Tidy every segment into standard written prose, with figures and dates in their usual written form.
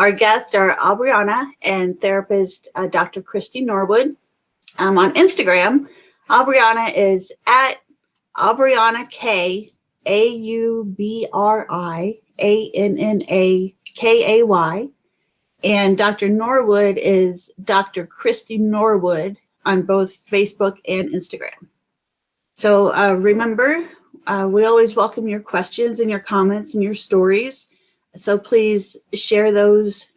Our guests are Aubrianna and therapist Dr. Christie Norwood. On Instagram, Aubrianna is at Aubrianna K, AubriAnnakay. And Dr. Norwood is Dr. Christie Norwood on both Facebook and Instagram. So remember, we always welcome your questions and your comments and your stories. So please share those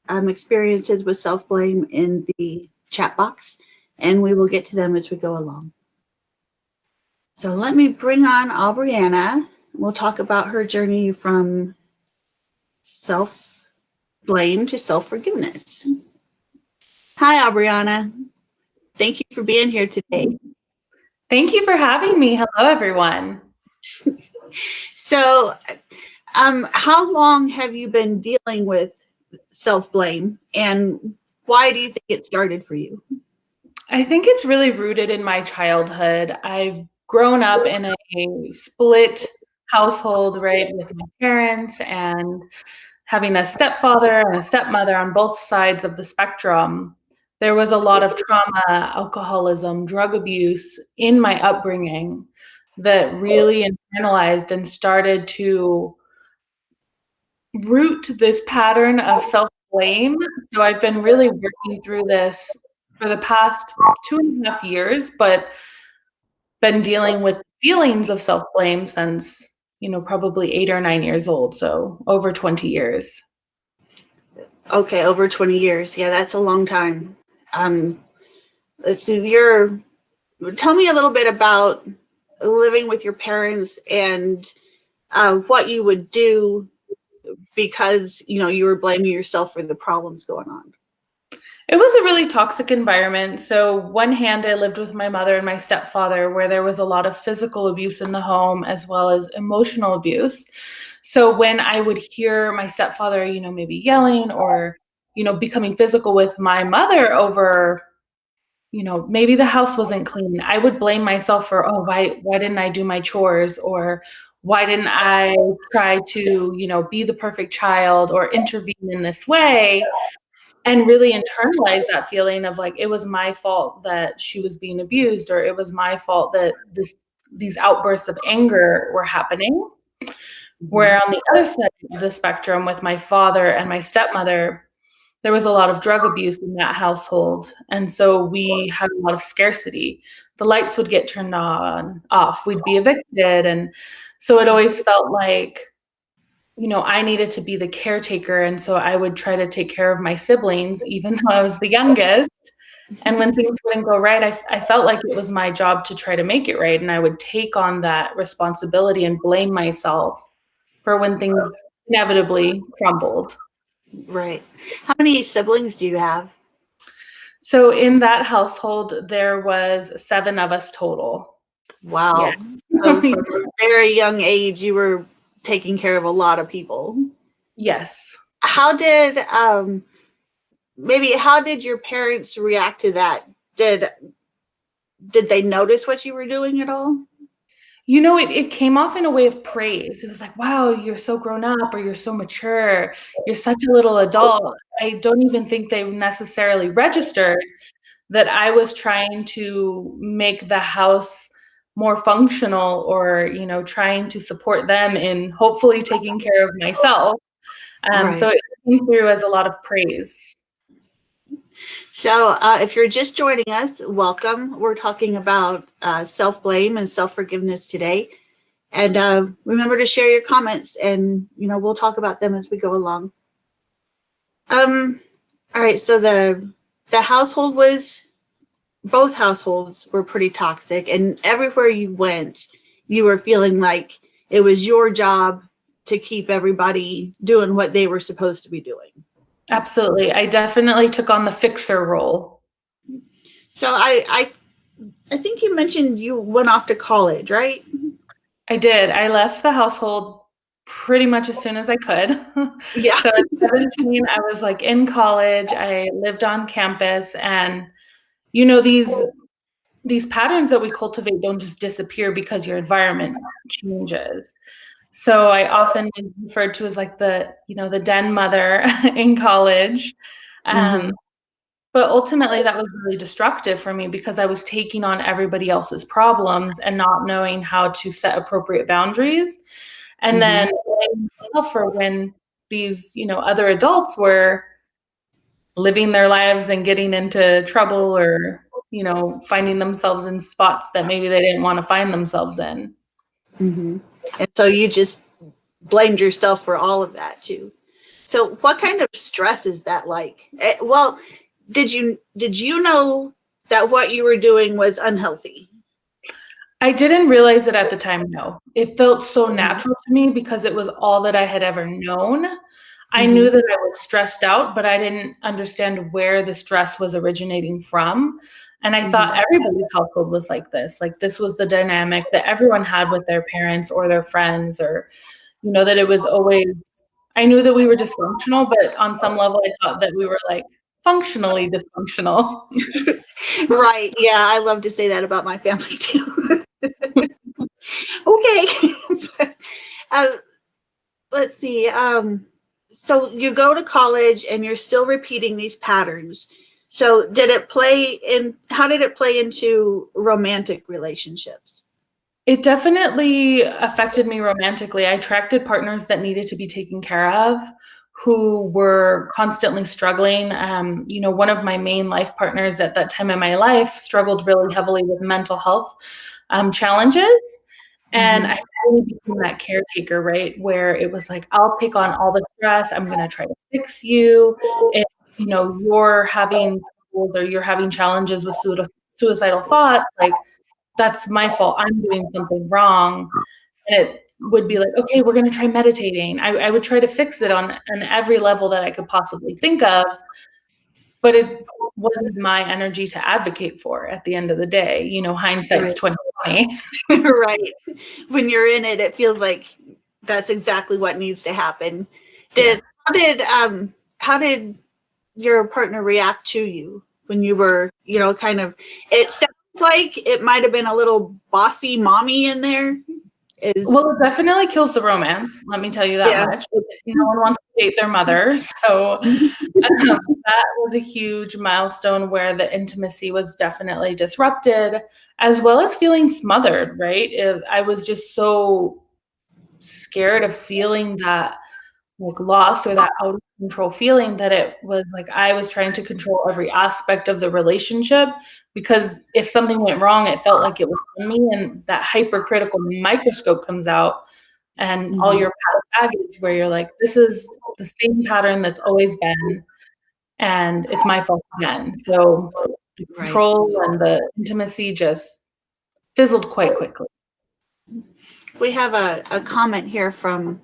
experiences with self-blame in the chat box, and we will get to them as we go along. So let me bring on Aubrianna. We'll talk about her journey from self-blame to self-forgiveness. Hi, Aubrianna. Thank you for being here today. Thank you for having me. Hello, everyone. So, how long have you been dealing with self-blame, and why do you think it started for you? I think it's really rooted in my childhood. I've grown up in a split household, right, with my parents and having a stepfather and a stepmother on both sides of the spectrum. There was a lot of trauma, alcoholism, drug abuse in my upbringing that really internalized and started to root this pattern of self-blame. So I've been really working through this for the past 2.5 years, but been dealing with feelings of self-blame since, probably 8 or 9 years old. So over 20 years. Okay, over 20 years. Yeah, that's a long time. Let's see, tell me a little bit about living with your parents and what you would do because, you were blaming yourself for the problems going on. It was a really toxic environment. So one hand, I lived with my mother and my stepfather, where there was a lot of physical abuse in the home as well as emotional abuse. So when I would hear my stepfather, maybe yelling or, becoming physical with my mother over, maybe the house wasn't clean, I would blame myself for, why didn't I do my chores? Or why didn't I try to, be the perfect child or intervene in this way? And really internalize that feeling of like, it was my fault that she was being abused, or it was my fault that these outbursts of anger were happening. Where on the other side of the spectrum with my father and my stepmother, there was a lot of drug abuse in that household. And so we had a lot of scarcity. The lights would get turned off, we'd be evicted. And so it always felt like, I needed to be the caretaker. And so I would try to take care of my siblings, even though I was the youngest. And when things wouldn't go right, I felt like it was my job to try to make it right. And I would take on that responsibility and blame myself for when things inevitably crumbled. Right. How many siblings do you have? So in that household, there was 7 of us total. Wow. Yeah. So from a very young age, you were taking care of a lot of people. Yes. How did your parents react to that? Did they notice what you were doing at all? It came off in a way of praise. It was like, wow, you're so grown up, or you're so mature. You're such a little adult. I don't even think they necessarily registered that I was trying to make the house more functional, or, trying to support them in hopefully taking care of myself. Right. So it came through as a lot of praise. So if you're just joining us, welcome. We're talking about self-blame and self-forgiveness today. And remember to share your comments, and, we'll talk about them as we go along. All right. So the household both households were pretty toxic, and everywhere you went, you were feeling like it was your job to keep everybody doing what they were supposed to be doing. Absolutely. I definitely took on the fixer role. So I think you mentioned you went off to college, right? I did. I left the household pretty much as soon as I could. Yeah. So at 17, I was like in college. I lived on campus, and these patterns that we cultivate don't just disappear because your environment changes. So I often was referred to as like the, the den mother in college. Mm-hmm. But ultimately that was really destructive for me because I was taking on everybody else's problems and not knowing how to set appropriate boundaries. And Mm-hmm. then blaming myself for when these, other adults were living their lives and getting into trouble or, finding themselves in spots that maybe they didn't want to find themselves in. Mm-hmm. And so you just blamed yourself for all of that too. So what kind of stress is that like? Well, did you know that what you were doing was unhealthy? I didn't realize it at the time, no. It felt so Mm-hmm. natural to me because it was all that I had ever known. I Mm-hmm. knew that I was stressed out, but I didn't understand where the stress was originating from. And I thought Mm-hmm. everybody's household was like this. Like this was the dynamic that everyone had with their parents or their friends, or, that it was always, I knew that we were dysfunctional, but on some level I thought that we were like functionally dysfunctional. Right. Yeah, I love to say that about my family too. Okay. uh, let's see. So you go to college and you're still repeating these patterns. So how did it play into romantic relationships? It definitely affected me romantically. I attracted partners that needed to be taken care of, who were constantly struggling. One of my main life partners at that time in my life struggled really heavily with mental health challenges. And Mm-hmm. I really became that caretaker, right? Where it was like, I'll take on all the stress. I'm going to try to fix you. If, you're having troubles or you're having challenges with suicidal thoughts, like, that's my fault. I'm doing something wrong. And it would be like, okay, we're going to try meditating. I would try to fix it on every level that I could possibly think of, but it wasn't my energy to advocate for at the end of the day. Hindsight's Right. 2020. Right. When you're in it, it feels like that's exactly what needs to happen. Yeah. How did your partner react to you when you were, kind of, it sounds like it might have been a little bossy mommy in there. Is Well, it definitely kills the romance. Let me tell you that Yeah. much. No one wants to date their mother. So that was a huge milestone where the intimacy was definitely disrupted, as well as feeling smothered, right? I was just so scared of feeling that like lost or that out of control feeling that it was like I was trying to control every aspect of the relationship, because if something went wrong, it felt like it was on me, and that hypercritical microscope comes out and all Mhm. your past baggage where you're like, this is the same pattern that's always been, and it's my fault again. So the Right. control and the intimacy just fizzled quite quickly. We have a comment here from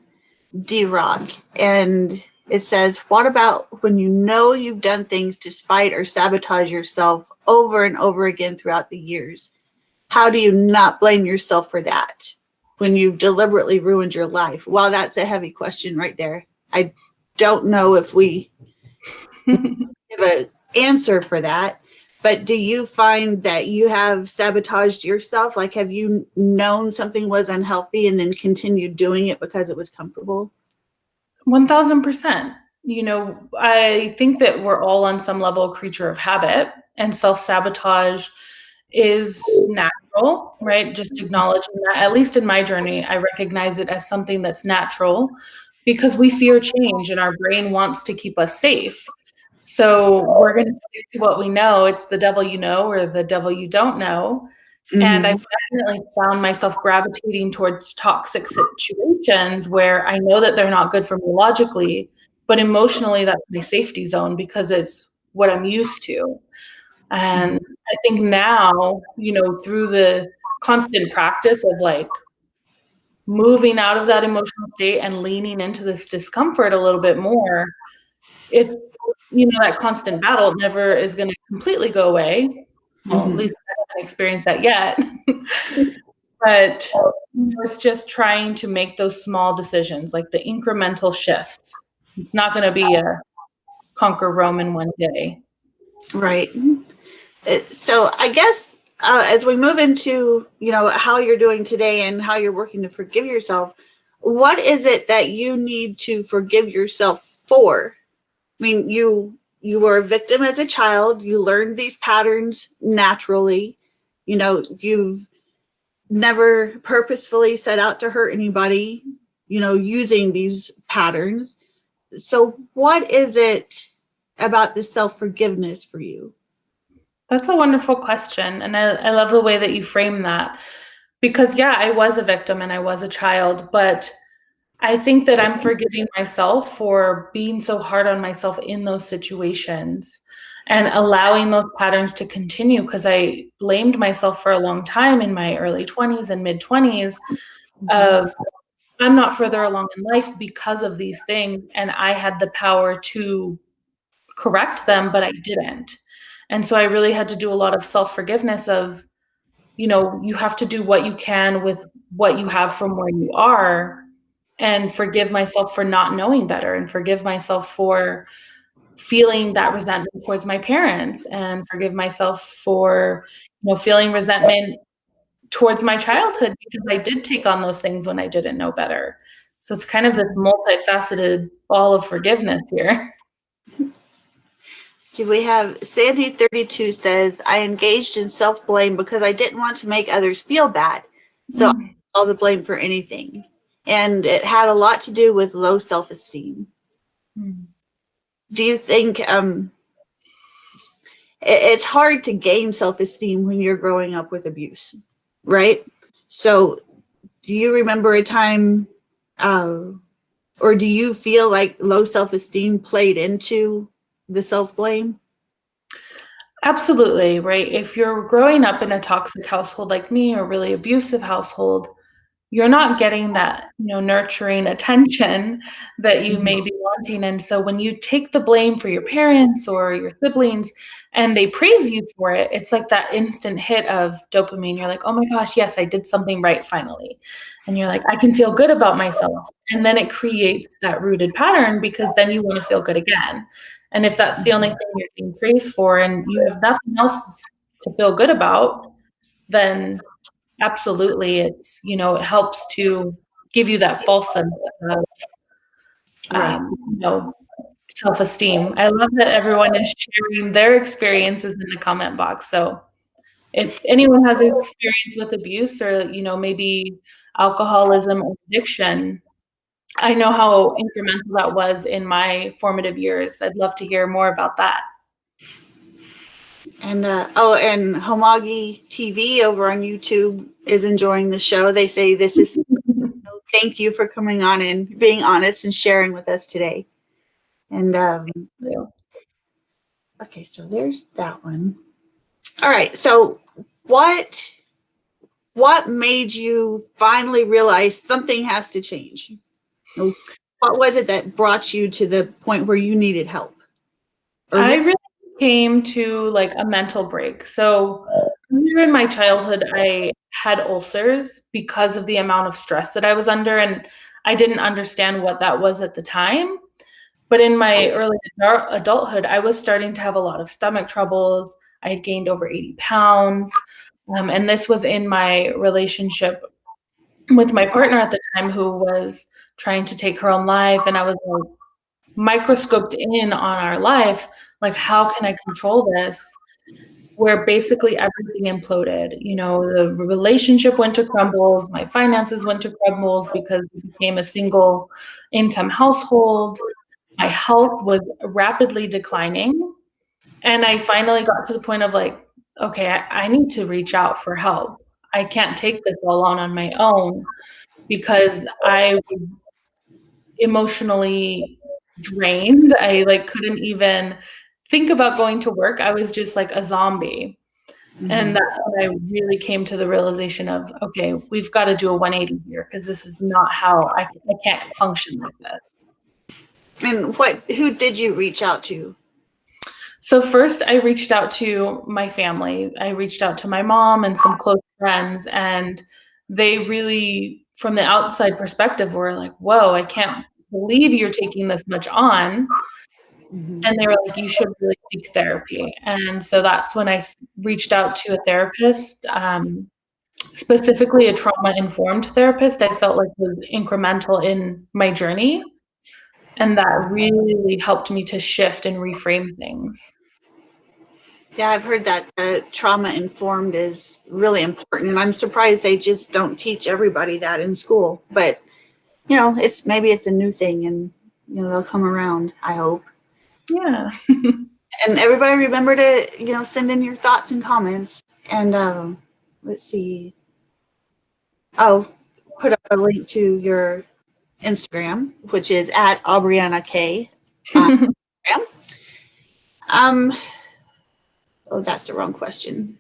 D-Rock, and it says, what about when you know you've done things to spite or sabotage yourself over and over again throughout the years? How do you not blame yourself for that when you've deliberately ruined your life? Wow, that's a heavy question right there. I don't know if we give an answer for that, but do you find that you have sabotaged yourself? Like, have you known something was unhealthy and then continued doing it because it was comfortable? 1000%. I think that we're all on some level a creature of habit, and self-sabotage is natural, right? Just acknowledging that, at least in my journey, I recognize it as something that's natural because we fear change and our brain wants to keep us safe. So we're going to stick to what we know. It's the devil you know or the devil you don't know. And I've Mm-hmm. definitely found myself gravitating towards toxic situations where I know that they're not good for me logically, but emotionally that's my safety zone because it's what I'm used to. And I think now, through the constant practice of like moving out of that emotional state and leaning into this discomfort a little bit more, it, that constant battle never is going to completely go away. Well, at Mm-hmm. least I haven't experienced that yet. But it's just trying to make those small decisions, like the incremental shifts. It's not going to be a conquer Rome in one day. Right. So I guess as we move into how you're doing today and how you're working to forgive yourself, what is it that you need to forgive yourself for? I mean, you were a victim as a child. You learned these patterns naturally. You know, you've never purposefully set out to hurt anybody, you know, using these patterns. So what is it about the self-forgiveness for you? That's a wonderful question. And I love the way that you frame that. Because, yeah, I was a victim and I was a child, but I think that I'm forgiving myself for being so hard on myself in those situations and allowing those patterns to continue, because I blamed myself for a long time in my early 20s and mid 20s of I'm not further along in life because of these things, and I had the power to correct them, but I didn't. And so I really had to do a lot of self-forgiveness of, you have to do what you can with what you have from where you are, and forgive myself for not knowing better, and forgive myself for feeling that resentment towards my parents, and forgive myself for, feeling resentment towards my childhood because I did take on those things when I didn't know better. So it's kind of this multifaceted ball of forgiveness here. So we have Sandy 32 says, I engaged in self-blame because I didn't want to make others feel bad. So I took all the blame for anything. And it had a lot to do with low self-esteem. Do you think it's hard to gain self-esteem when you're growing up with abuse, right? So do you remember a time or do you feel like low self-esteem played into the self-blame? Absolutely, right? If you're growing up in a toxic household like me, or really abusive household, you're not getting that, nurturing attention that you may be wanting. And so when you take the blame for your parents or your siblings and they praise you for it, it's like that instant hit of dopamine. You're like, oh my gosh, yes, I did something right finally. And you're like, I can feel good about myself. And then it creates that rooted pattern, because then you want to feel good again. And if that's the only thing you're getting praised for and you have nothing else to feel good about, then absolutely, it helps to give you that false sense of, Right. you know, self-esteem. I love that everyone is sharing their experiences in the comment box. So if anyone has experience with abuse or, maybe alcoholism or addiction, I know how incremental that was in my formative years. I'd love to hear more about that. And and Homagi TV over on YouTube is enjoying the show. They say this is thank you for coming on and being honest and sharing with us today. And okay, so there's that one. All right, so what made you finally realize something has to change? What was it that brought you to the point where you needed help? I really came to like a mental break. So earlier in my childhood, I had ulcers because of the amount of stress that I was under, and I didn't understand what that was at the time. But in my early adulthood, I was starting to have a lot of stomach troubles. I had gained over 80 pounds. And this was in my relationship with my partner at the time, who was trying to take her own life. And I was like, microscoped in on our life, like, how can I control this? Where basically everything imploded. The relationship went to crumbles, my finances went to crumbles because it became a single income household. My health was rapidly declining. And I finally got to the point of like, okay, I need to reach out for help. I can't take this all on my own, because I was emotionally drained. I like couldn't even think about going to work. I was just like a zombie. And that's when I really came to the realization of, okay, we've got to do a 180 here, because this is not how I can't function like this. And who did you reach out to? So first I reached out to my family. I reached out to my mom and some close friends, and they really, from the outside perspective, were like, whoa, I can't believe you're taking this much on. And they were like, you should really seek therapy. And so that's when I reached out to a therapist. specifically a trauma-informed therapist, I felt like was incremental in my journey. And that really helped me to shift and reframe things. Yeah, I've heard that trauma-informed is really important, and I'm surprised they just don't teach everybody that in school. But maybe it's a new thing, and they'll come around, I hope. Yeah. And everybody remember to send in your thoughts and comments. And let's see. Oh, put up a link to your Instagram, which is at Aubrianna K. Oh, that's the wrong question.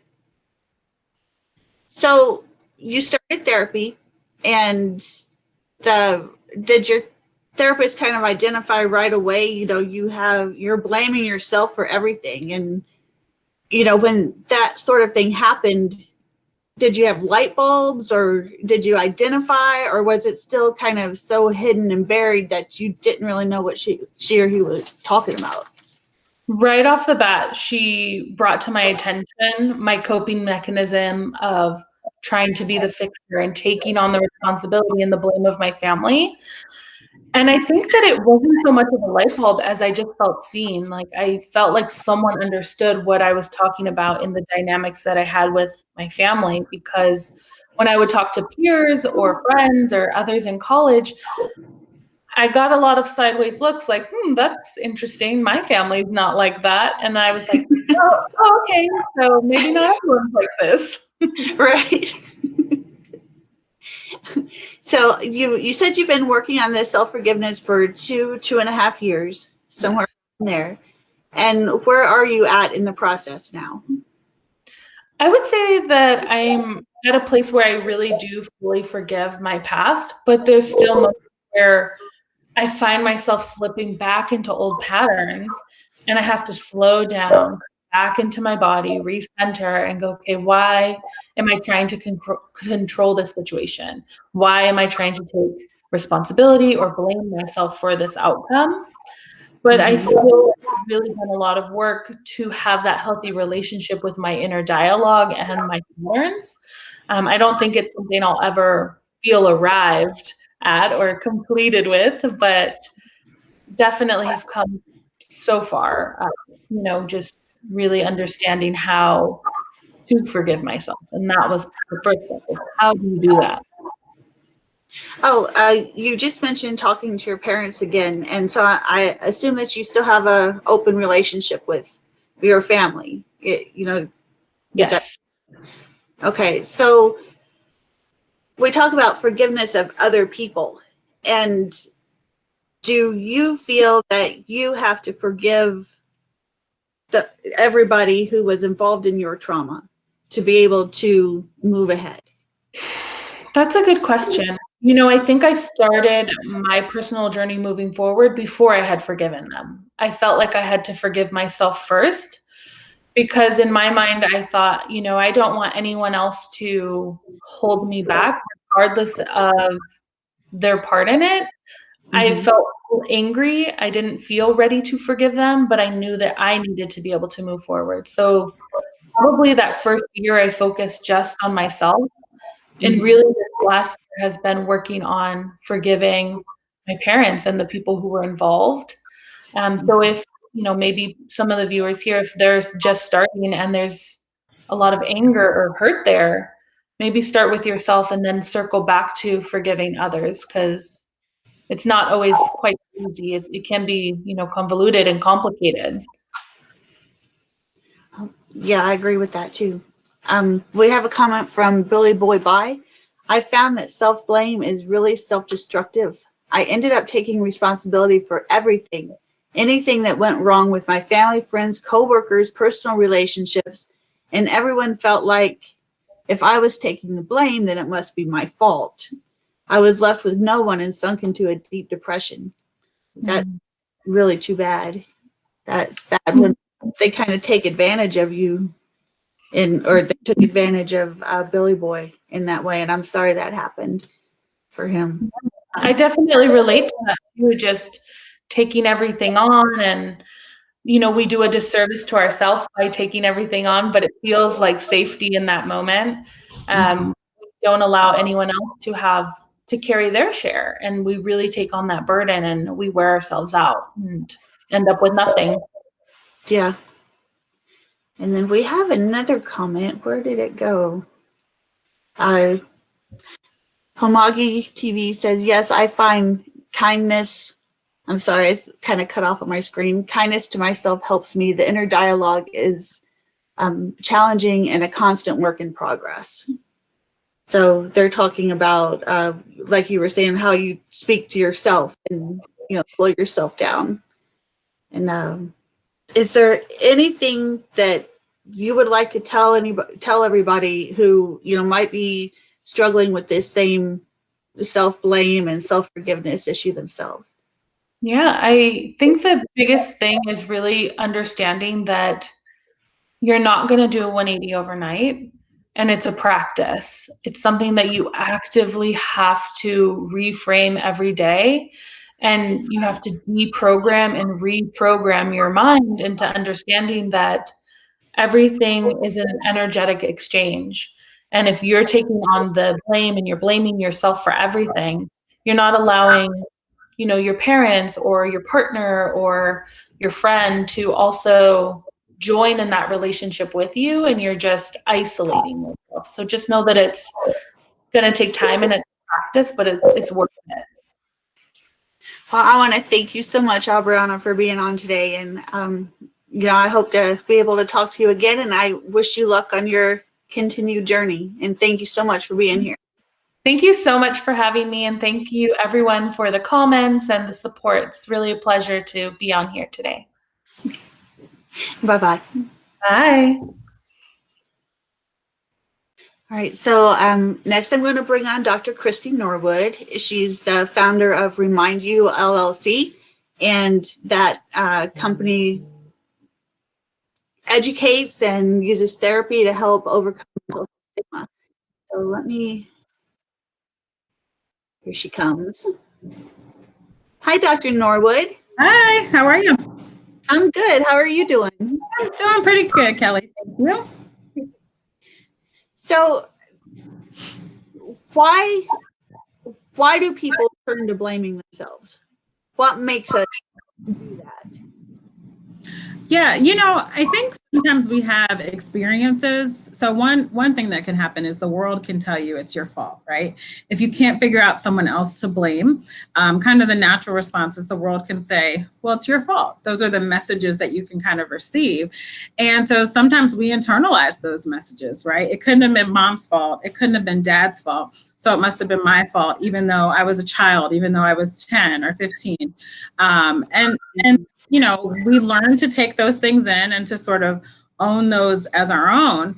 So you started therapy, and did your therapist kind of identify right away, you're blaming yourself for everything, and when that sort of thing happened, did you have light bulbs, or did you identify, or was it still kind of so hidden and buried that you didn't really know what she or he was talking about? Right off the bat, she brought to my attention my coping mechanism of trying to be the fixer and taking on the responsibility and the blame of my family. And I think that it wasn't so much of a light bulb as I just felt seen. Like I felt like someone understood what I was talking about in the dynamics that I had with my family, because when I would talk to peers or friends or others in college, I got a lot of sideways looks like, that's interesting. My family's not like that. And I was like, oh, okay, so maybe not everyone's like this. Right. So you said you've been working on this self-forgiveness for 2.5 years, somewhere in there. And where are you at in the process now? I would say that I'm at a place where I really do fully forgive my past, but there's still moments where I find myself slipping back into old patterns, and I have to slow down, back into my body, recenter, and go, okay, why am I trying to control this situation? Why am I trying to take responsibility or blame myself for this outcome? But I feel I've really done a lot of work to have that healthy relationship with my inner dialogue and my patterns. I don't think it's something I'll ever feel arrived at or completed with, but definitely have come so far, just really understanding how to forgive myself. And that was the first step, is how do you do that? Oh, you just mentioned talking to your parents again, and so I assume that you still have a open relationship with your family. Yes. Okay, so we talk about forgiveness of other people, and do you feel that you have to forgive everybody who was involved in your trauma to be able to move ahead? That's a good question. I think I started my personal journey moving forward before I had forgiven them. I felt like I had to forgive myself first, because in my mind, I thought, I don't want anyone else to hold me back, regardless of their part in it. I felt angry. I didn't feel ready to forgive them, but I knew that I needed to be able to move forward. So probably that first year, I focused just on myself. And really this last year has been working on forgiving my parents and the people who were involved. So if, maybe some of the viewers here, if they're just starting and there's a lot of anger or hurt there, maybe start with yourself and then circle back to forgiving others, because it's not always quite easy. It can be, convoluted and complicated. Yeah, I agree with that too. We have a comment from Billy Boy Bye. I found that self-blame is really self-destructive. I ended up taking responsibility for everything, anything that went wrong with my family, friends, coworkers, personal relationships, and everyone felt like if I was taking the blame, then it must be my fault. I was left with no one and sunk into a deep depression. That's really too bad. That's bad when they kind of take advantage of you, or they took advantage of Billy Boy in that way. And I'm sorry that happened for him. I definitely relate to that too, just taking everything on, and we do a disservice to ourselves by taking everything on, but it feels like safety in that moment. don't allow anyone else to carry their share. And we really take on that burden and we wear ourselves out and end up with nothing. Yeah. And then we have another comment. Where did it go? Homagi TV says, yes, I find kindness. I'm sorry, it's kind of cut off on my screen. Kindness to myself helps me. The inner dialogue is challenging and a constant work in progress. So they're talking about, like you were saying, how you speak to yourself and, slow yourself down. And is there anything that you would like to tell everybody who, might be struggling with this same self-blame and self-forgiveness issue themselves? Yeah, I think the biggest thing is really understanding that you're not going to do a 180 overnight, and it's a practice. It's something that you actively have to reframe every day, and you have to deprogram and reprogram your mind into understanding that everything is an energetic exchange. And if you're taking on the blame and you're blaming yourself for everything, you're not allowing your parents or your partner or your friend to also join in that relationship with you, and you're just isolating yourself. So just know that it's going to take time and it's practice, but it's worth it. Well, I want to thank you so much, Aubrianna, for being on today. And, I hope to be able to talk to you again, and I wish you luck on your continued journey. And thank you so much for being here. Thank you so much for having me, and thank you everyone for the comments and the support. It's really a pleasure to be on here today. Bye-bye. Bye. All right, so next I'm going to bring on Dr. Christie Norwood. She's the founder of Remind You LLC, and that company educates and uses therapy to help overcome stigma. So here she comes. Hi, Dr. Norwood. Hi, how are you? I'm good. How are you doing? I'm doing pretty good, Kelly. Thank you. So why do people turn to blaming themselves? What makes us do that? Yeah, I think sometimes we have experiences. So one thing that can happen is the world can tell you it's your fault, right? If you can't figure out someone else to blame, kind of the natural response is the world can say, well, it's your fault. Those are the messages that you can kind of receive. And so sometimes we internalize those messages, right? It couldn't have been mom's fault. It couldn't have been dad's fault. So it must have been my fault, even though I was a child, even though I was 10 or 15. And we learn to take those things in and to sort of own those as our own.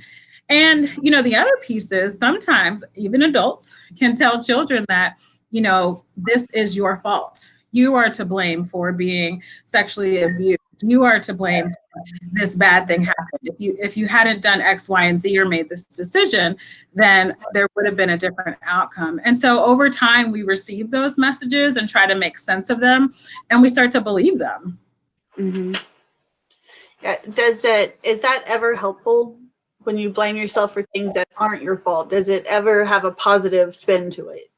And, the other piece is sometimes even adults can tell children that, this is your fault. You are to blame for being sexually abused. You are to blame for this bad thing happened. If you hadn't done X, Y, and Z or made this decision, then there would have been a different outcome. And so over time, we receive those messages and try to make sense of them, and we start to believe them. Mm-hmm. Yeah. Is that ever helpful when you blame yourself for things that aren't your fault? Does it ever have a positive spin to it?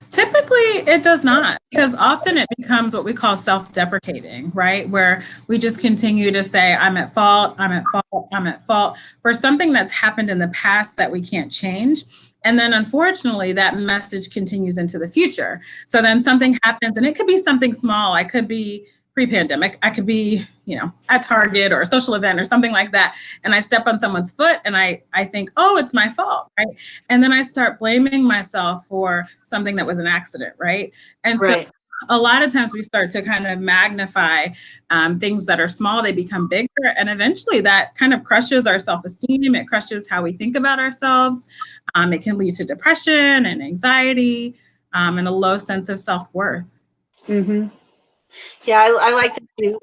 Typically, it does not, because often it becomes what we call self-deprecating, right? Where we just continue to say, I'm at fault, I'm at fault, I'm at fault for something that's happened in the past that we can't change. And then unfortunately, that message continues into the future. So then something happens, and it could be something small. I could be pre-pandemic. I could be, at Target or a social event or something like that. And I step on someone's foot and I think, oh, it's my fault, right? And then I start blaming myself for something that was an accident, right? And so a lot of times we start to kind of magnify things that are small, they become bigger. And eventually that kind of crushes our self-esteem. It crushes how we think about ourselves. It can lead to depression and anxiety and a low sense of self-worth. Mm-hmm. Yeah, I like that too.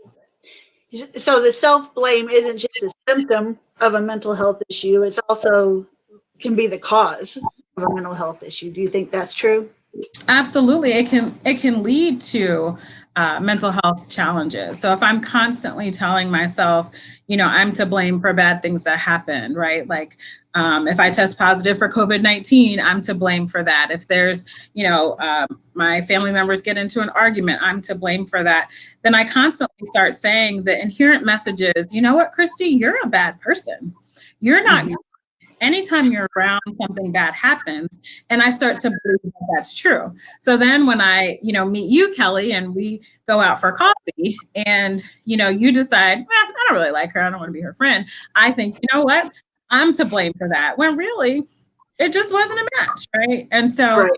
So the self-blame isn't just a symptom of a mental health issue. It's also can be the cause of a mental health issue. Do you think that's true? Absolutely. It can lead to mental health challenges. So if I'm constantly telling myself, I'm to blame for bad things that happen, right? Like if I test positive for COVID-19, I'm to blame for that. If there's, my family members get into an argument, I'm to blame for that. Then I constantly start saying the inherent messages, you know what, Christie, you're a bad person. You're not anytime you're around, something bad happens. And I start to believe that that's true. So then when I, meet you, Kelly, and we go out for coffee and, you decide, I don't really like her. I don't want to be her friend. I think, you know what? I'm to blame for that. When really, it just wasn't a match, right? And so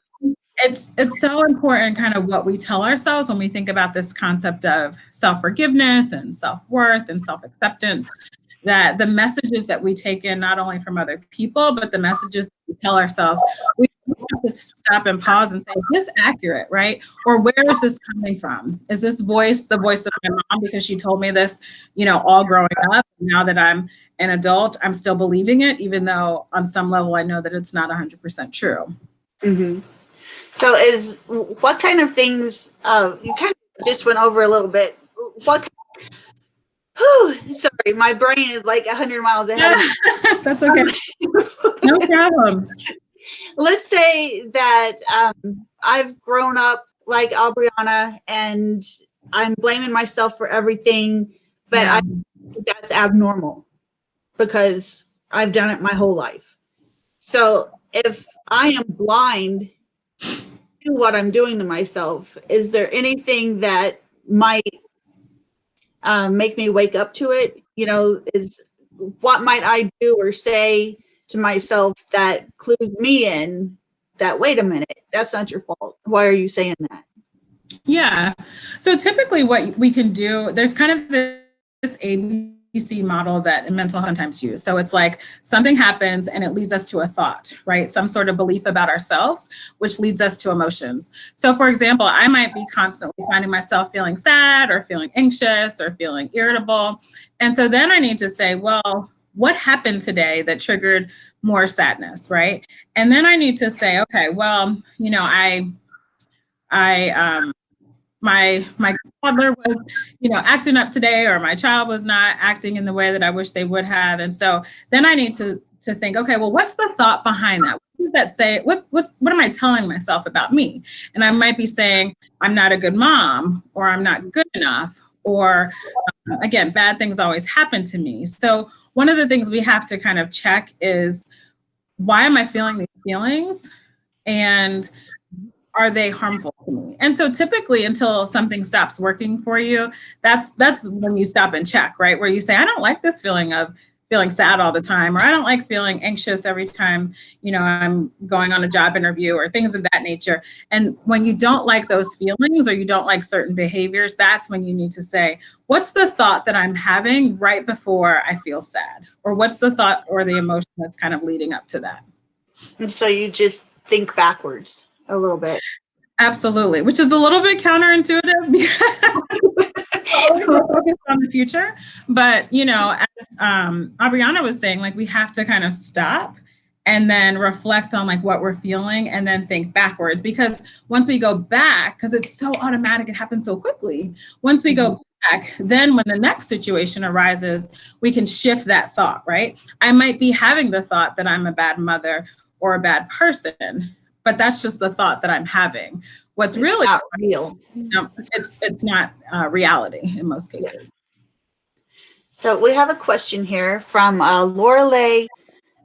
it's so important kind of what we tell ourselves when we think about this concept of self-forgiveness and self-worth and self-acceptance, that the messages that we take in, not only from other people, but the messages that we tell ourselves, we have to stop and pause and say, is this accurate, right? Or where is this coming from? Is this voice the voice of my mom because she told me this, all growing up? Now that I'm an adult, I'm still believing it, even though on some level I know that it's not 100% true. Mm-hmm. So what kind of things, you kind of just went over a little bit, sorry, my brain is like 100 miles ahead of me. That's okay. No problem. Let's say that I've grown up like Aubrianna and I'm blaming myself for everything, but I think that's abnormal because I've done it my whole life. So if I am blind to what I'm doing to myself, is there anything that might make me wake up to it? What might I do or say to myself that clues me in that, wait a minute, that's not your fault. Why are you saying that? Yeah. So typically what we can do, there's kind of this ABC model that mental health sometimes use. So it's like something happens and it leads us to a thought, right? Some sort of belief about ourselves, which leads us to emotions. So for example, I might be constantly finding myself feeling sad or feeling anxious or feeling irritable. And so then I need to say, well, what happened today that triggered more sadness, right? And then I need to say, okay, well, my toddler was, acting up today, or my child was not acting in the way that I wish they would have. And so then I need to think, okay, well, what's the thought behind that? What does that say? What am I telling myself about me? And I might be saying, I'm not a good mom, or I'm not good enough, or again, bad things always happen to me. So one of the things we have to kind of check is, why am I feeling these feelings? And are they harmful to me? And so typically until something stops working for you, that's when you stop and check, right? Where you say, I don't like this feeling of feeling sad all the time, or I don't like feeling anxious every time, I'm going on a job interview, or things of that nature. And when you don't like those feelings, or you don't like certain behaviors, that's when you need to say, what's the thought that I'm having right before I feel sad? Or what's the thought or the emotion that's kind of leading up to that? And so you just think backwards a little bit. Absolutely, which is a little bit counterintuitive because always focused on the future. But, as Aubrianna was saying, like, we have to kind of stop and then reflect on like what we're feeling and then think backwards. Because once we go back, because it's so automatic, it happens so quickly. Once we go back, then when the next situation arises, we can shift that thought, right? I might be having the thought that I'm a bad mother or a bad person, but that's just the thought that I'm having. What's really not real. It's not reality in most cases. So we have a question here from Lorelei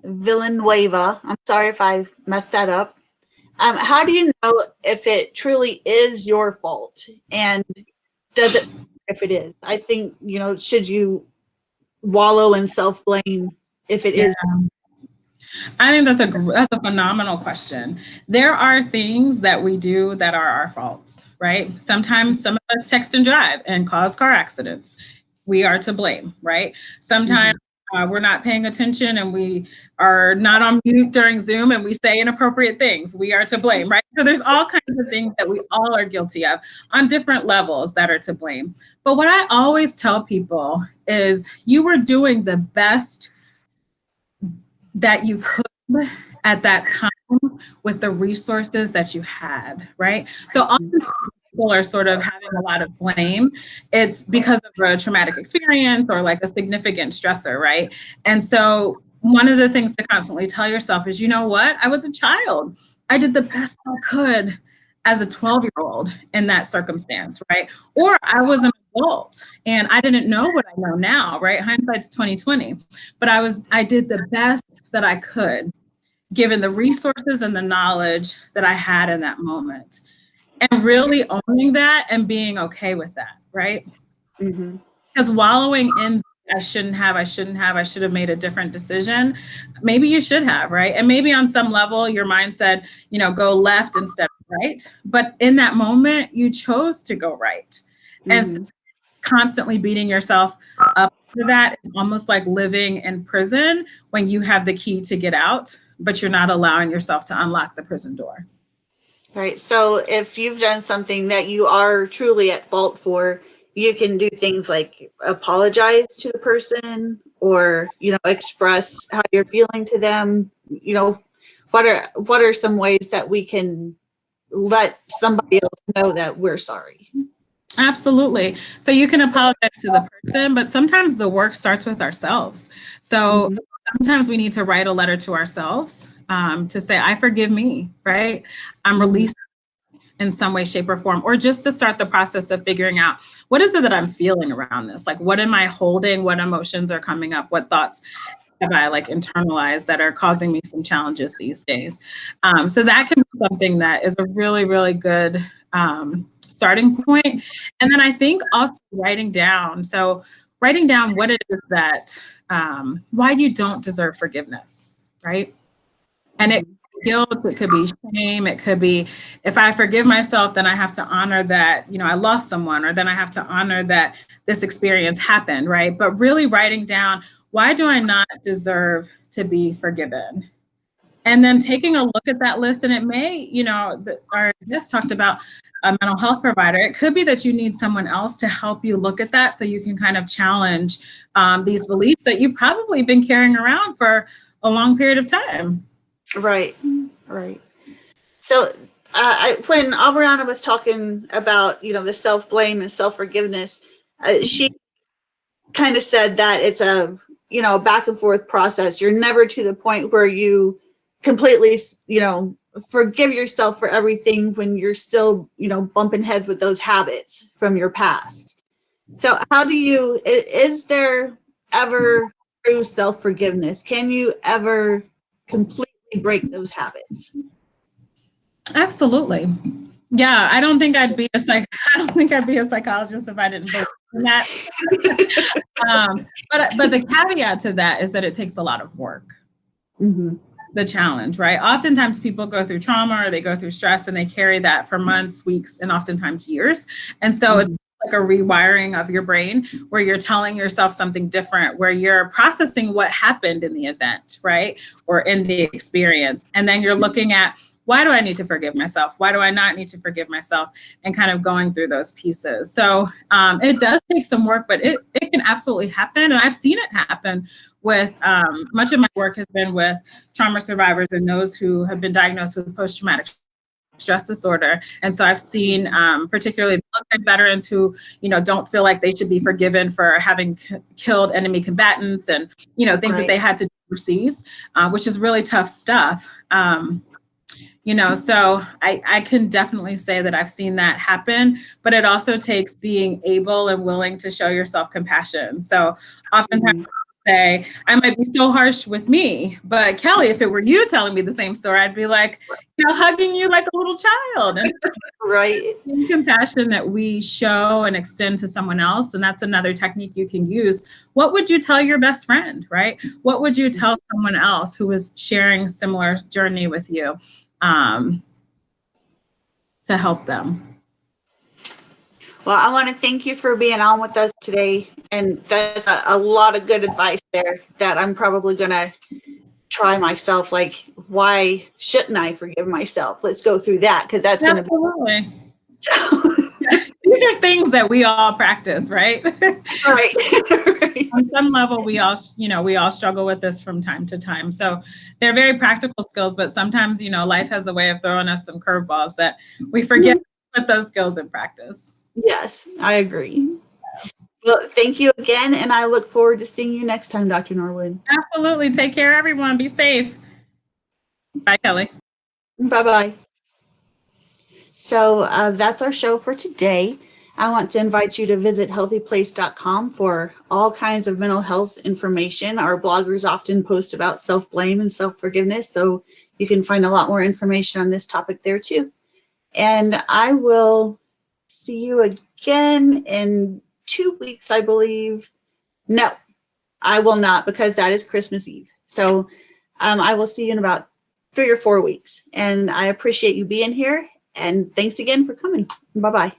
Villanueva. I'm sorry if I messed that up. How do you know if it truly is your fault? And does it, if it is? I think, should you wallow in self-blame if it is? I think that's a phenomenal question. There are things that we do that are our faults, right? Sometimes some of us text and drive and cause car accidents. We are to blame, right? Sometimes we're not paying attention and we are not on mute during Zoom and we say inappropriate things. We are to blame, right? So there's all kinds of things that we all are guilty of on different levels that are to blame. But what I always tell people is, you were doing the best that you could at that time with the resources that you had, right? So often people are sort of having a lot of blame, it's because of a traumatic experience or like a significant stressor, right? And so one of the things to constantly tell yourself is, you know what? I was a child. I did the best I could as a 12-year-old in that circumstance, right? Or I was an adult and I didn't know what I know now, right? Hindsight's 2020. But I did the best that I could, given the resources and the knowledge that I had in that moment. And really owning that and being okay with that, right? Mm-hmm. Because wallowing in I should have made a different decision. Maybe you should have, right? And maybe on some level, your mind said, go left instead of right. But in that moment, you chose to go right. Mm-hmm. And so constantly beating yourself up for that is almost like living in prison when you have the key to get out, but you're not allowing yourself to unlock the prison door. Right. So if you've done something that you are truly at fault for, you can do things like apologize to the person or, express how you're feeling to them. What are some ways that we can let somebody else know that we're sorry? Absolutely. So you can apologize to the person, but sometimes the work starts with ourselves. So mm-hmm. Sometimes we need to write a letter to ourselves to say, I forgive me, right? I'm releasing in some way, shape, or form, or just to start the process of figuring out what is it that I'm feeling around this? Like, what am I holding? What emotions are coming up? What thoughts have I internalized that are causing me some challenges these days? So that can be something that is a really, really good starting point. And then I think also writing down what it is that, why you don't deserve forgiveness, right? And it guilt, it could be shame, it could be, if I forgive myself, then I have to honor that, I lost someone, or then I have to honor that this experience happened, right? But really writing down, why do I not deserve to be forgiven? And then taking a look at that list, and it may, our guest talked about a mental health provider. It could be that you need someone else to help you look at that so you can kind of challenge these beliefs that you've probably been carrying around for a long period of time. Right. So when Aubrianna was talking about, the self-blame and self-forgiveness, she kind of said that it's a, back and forth process. You're never to the point where you completely, forgive yourself for everything when you're still, bumping heads with those habits from your past. So is there ever true self-forgiveness? Can you ever completely break those habits? Absolutely. Yeah, I don't think I'd be a psychologist if I didn't believe in that. But the caveat to that is that it takes a lot of work. Mm-hmm. The challenge, right? Oftentimes people go through trauma or they go through stress and they carry that for months, weeks, and oftentimes years. And so it's like a rewiring of your brain where you're telling yourself something different, where you're processing what happened in the event, right? Or in the experience. And then you're looking at, why do I need to forgive myself? Why do I not need to forgive myself? And kind of going through those pieces. So it does take some work, but it can absolutely happen. And I've seen it happen with, much of my work has been with trauma survivors and those who have been diagnosed with post-traumatic stress disorder. And so I've seen particularly military veterans who, don't feel like they should be forgiven for having killed enemy combatants and, things that they had to do overseas, which is really tough stuff. So I can definitely say that I've seen that happen, but it also takes being able and willing to show yourself compassion. So oftentimes say, I might be so harsh with me, but Kelly, if it were you telling me the same story, I'd be like, hugging you like a little child. Right. Compassion that we show and extend to someone else. And that's another technique you can use. What would you tell your best friend, right? What would you tell someone else who was sharing similar journey with you to help them? Well, I want to thank you for being on with us today. And that's a lot of good advice there that I'm probably going to try myself. Like, why shouldn't I forgive myself? Let's go through that, because that's going to be. These are things that we all practice, right? Right. On some level, we all struggle with this from time to time. So they're very practical skills, but sometimes, life has a way of throwing us some curveballs that we forget put those skills in practice. Yes, I agree. Well, thank you again, and I look forward to seeing you next time, Dr. Norwood. Absolutely. Take care, everyone. Be safe. Bye, Kelly. Bye-bye. So that's our show for today. I want to invite you to visit healthyplace.com for all kinds of mental health information. Our bloggers often post about self-blame and self-forgiveness, so you can find a lot more information on this topic there too. And I will see you again in 2 weeks, I believe. No, I will not, because that is Christmas Eve. So I will see you in about 3 or 4 weeks. And I appreciate you being here. And thanks again for coming. Bye-bye.